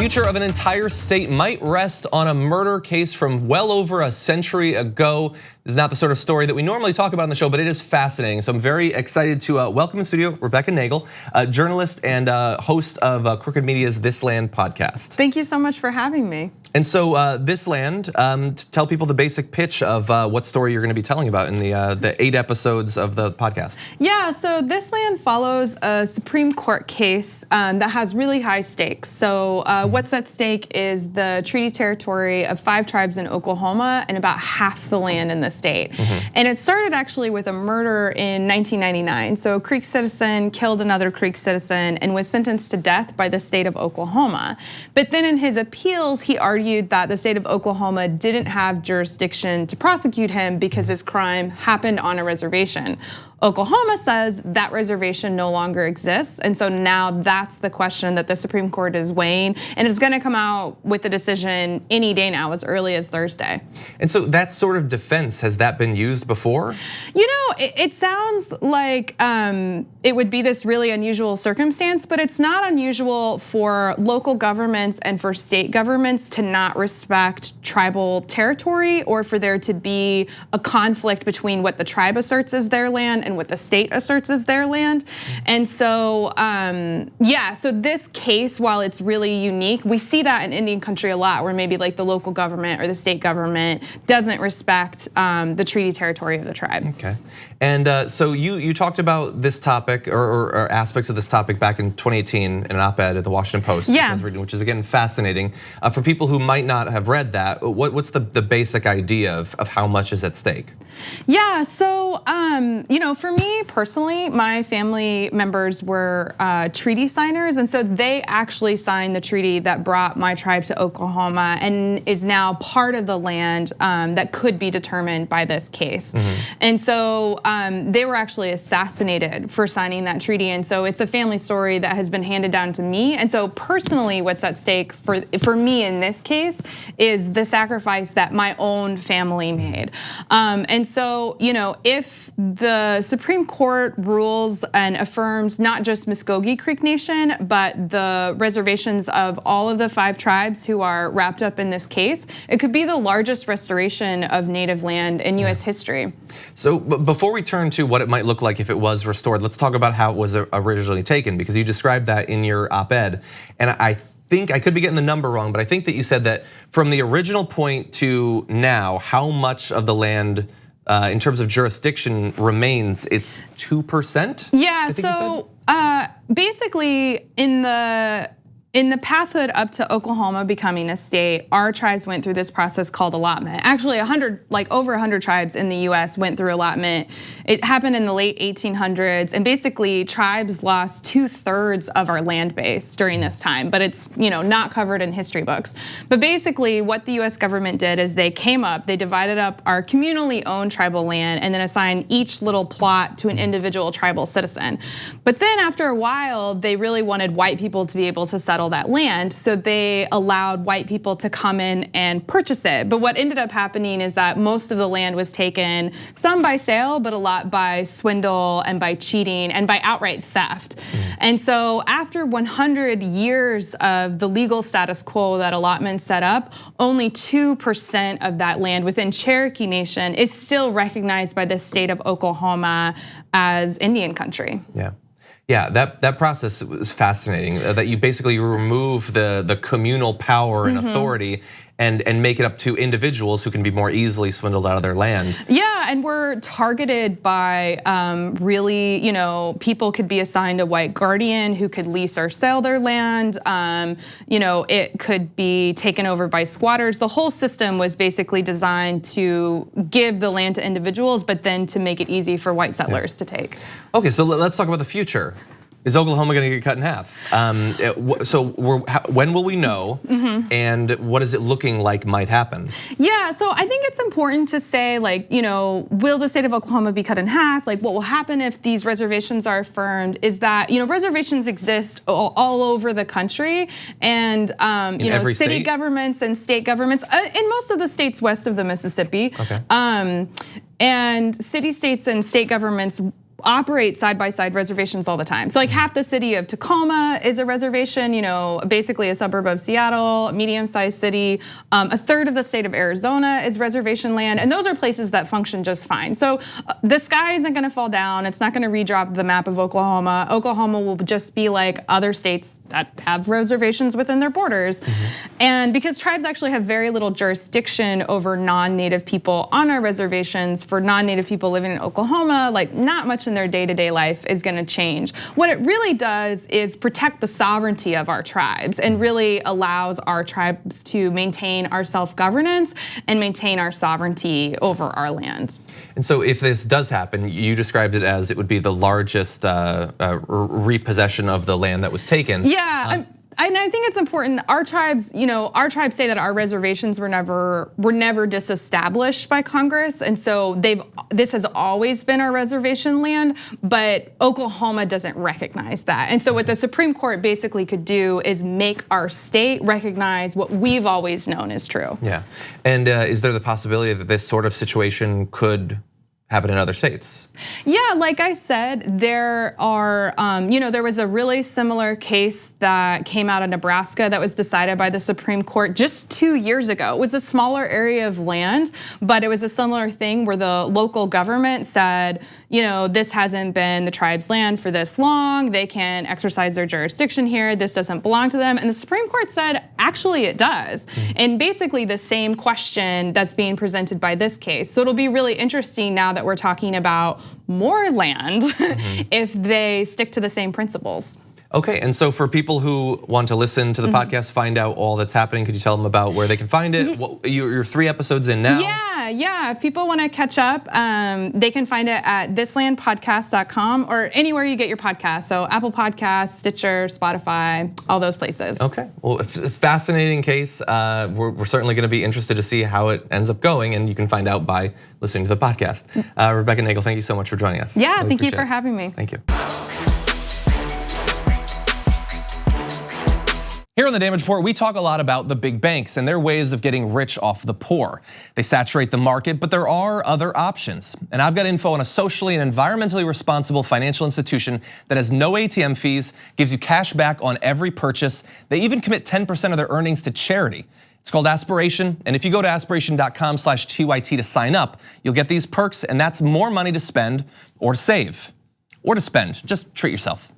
future of an entire state might rest on a murder case from well over a century ago. This is not the sort of story that we normally talk about on the show, but it is fascinating. So I'm very excited to welcome in studio Rebecca Nagle, journalist and host of Crooked Media's This Land podcast. Thank you so much for having me. And so This Land, tell people the basic pitch of what story you're gonna be telling about in the 8 episodes of the podcast. Yeah, so This Land follows a Supreme Court case that has really high stakes. So what's at stake is the treaty territory of 5 tribes in Oklahoma and about half the land in the state. And it started actually with a murder in 1999. So a Creek citizen killed another Creek citizen and was sentenced to death by the state of Oklahoma. But then in his appeals, he argued that the state of Oklahoma didn't have jurisdiction to prosecute him because his crime happened on a reservation. Oklahoma says that reservation no longer exists, and so now that's the question that the Supreme Court is weighing, and it's gonna come out with a decision any day now, as early as Thursday. And so that sort of defense, has that been used before? You know, it sounds like it would be this really unusual circumstance, but it's not unusual for local governments and for state governments to not respect tribal territory, or for there to be a conflict between what the tribe asserts as their land and what the state asserts as their land. And so, yeah, so this case, while it's really unique, we see that in Indian country a lot, where maybe like the local government or the state government doesn't respect the treaty territory of the tribe. Okay, and so you talked about this topic or aspects of this topic back in 2018 in an op-ed at the Washington Post, yeah, which I was reading, which is again fascinating. For people who might not have read that, what's the basic idea of how much is at stake? Yeah, so you know, for me personally, my family members were treaty signers, and so they actually signed the treaty that brought my tribe to Oklahoma and is now part of the land that could be determined by this case. And so they were actually assassinated for signing that treaty, and so it's a family story that has been handed down to me. And so personally, what's at stake for me in this case is the sacrifice that my own family made. And so, you know, if the Supreme Court rules and affirms not just Muskogee Creek Nation, but the reservations of all of the 5 tribes who are wrapped up in this case, it could be the largest restoration of native land in US history. So before we turn to what it might look like if it was restored, let's talk about how it was originally taken, because you described that in your op-ed. And I think, I could be getting the number wrong, but I think that you said that from the original point to now, how much of the land in terms of jurisdiction remains? It's 2%? Yeah, so basically in the pathhood up to Oklahoma becoming a state, our tribes went through this process called allotment. Actually, over 100 tribes in the US went through allotment. It happened in the late 1800s, and basically tribes lost 2/3 of our land base during this time, but it's, you know, not covered in history books. But basically what the US government did is they came up, they divided up our communally owned tribal land and then assigned each little plot to an individual tribal citizen. But then after a while, they really wanted white people to be able to settle that land, so they allowed white people to come in and purchase it. But what ended up happening is that most of the land was taken, some by sale, but a lot by swindle and by cheating and by outright theft. And so after 100 years of the legal status quo that allotment set up, only 2% of that land within Cherokee Nation is still recognized by the state of Oklahoma as Indian country. Yeah, that process was fascinating. That you basically remove the communal power and authority and make it up to individuals who can be more easily swindled out of their land. Yeah, and we're targeted by really, you know, people could be assigned a white guardian who could lease or sell their land. You know, it could be taken over by squatters. The whole system was basically designed to give the land to individuals, but then to make it easy for white settlers to take. Okay, so let's talk about the future. Is Oklahoma gonna get cut in half? So when will we know, and what is it looking like might happen? Yeah, so I think it's important to say, like, you know, will the state of Oklahoma be cut in half? Like, what will happen if these reservations are affirmed is that, you know, reservations exist all over the country, and you know, city governments and state governments in most of the states west of the Mississippi, and city, states, and state governments operate side-by-side reservations all the time. So like half the city of Tacoma is a reservation, basically a suburb of Seattle, medium-sized city. A third of the state of Arizona is reservation land, and those are places that function just fine. So the sky isn't gonna fall down. It's not gonna redrop the map of Oklahoma. Oklahoma will just be like other states that have reservations within their borders. And because tribes actually have very little jurisdiction over non-native people on our reservations, for non-native people living in Oklahoma, like not much in their day-to-day life is gonna change. What it really does is protect the sovereignty of our tribes and really allows our tribes to maintain our self-governance and maintain our sovereignty over our land. And so if this does happen, you described it as it would be the largest repossession of the land that was taken. Yeah. And I think it's important. Our tribes, say that our reservations were never disestablished by Congress, and so this has always been our reservation land. But Oklahoma doesn't recognize that, and so what the Supreme Court basically could do is make our state recognize what we've always known is true. Yeah, and is there the possibility that this sort of situation could happen in other states? Yeah, like I said, there are, there was a really similar case that came out of Nebraska that was decided by the Supreme Court just 2 years ago. It was a smaller area of land, but it was a similar thing where the local government said, this hasn't been the tribe's land for this long. They can exercise their jurisdiction here. This doesn't belong to them. And the Supreme Court said, actually it does. And basically the same question that's being presented by this case. So it'll be really interesting now that we're talking about more land if they stick to the same principles. Okay, and so for people who want to listen to the podcast, find out all that's happening, could you tell them about where they can find it? You're 3 episodes in now. Yeah. If people want to catch up, they can find it at thislandpodcast.com or anywhere you get your podcasts. So Apple Podcasts, Stitcher, Spotify, all those places. Okay, well, a fascinating case. We're certainly going to be interested to see how it ends up going, and you can find out by listening to the podcast. Rebecca Nagle, thank you so much for joining us. Yeah, thank you for having me. Thank you. Here on The Damage Report, we talk a lot about the big banks and their ways of getting rich off the poor. They saturate the market, but there are other options. And I've got info on a socially and environmentally responsible financial institution that has no ATM fees, gives you cash back on every purchase. They even commit 10% of their earnings to charity. It's called Aspiration, and if you go to aspiration.com/TYT to sign up, you'll get these perks, and that's more money to spend or to save or to spend. Just treat yourself.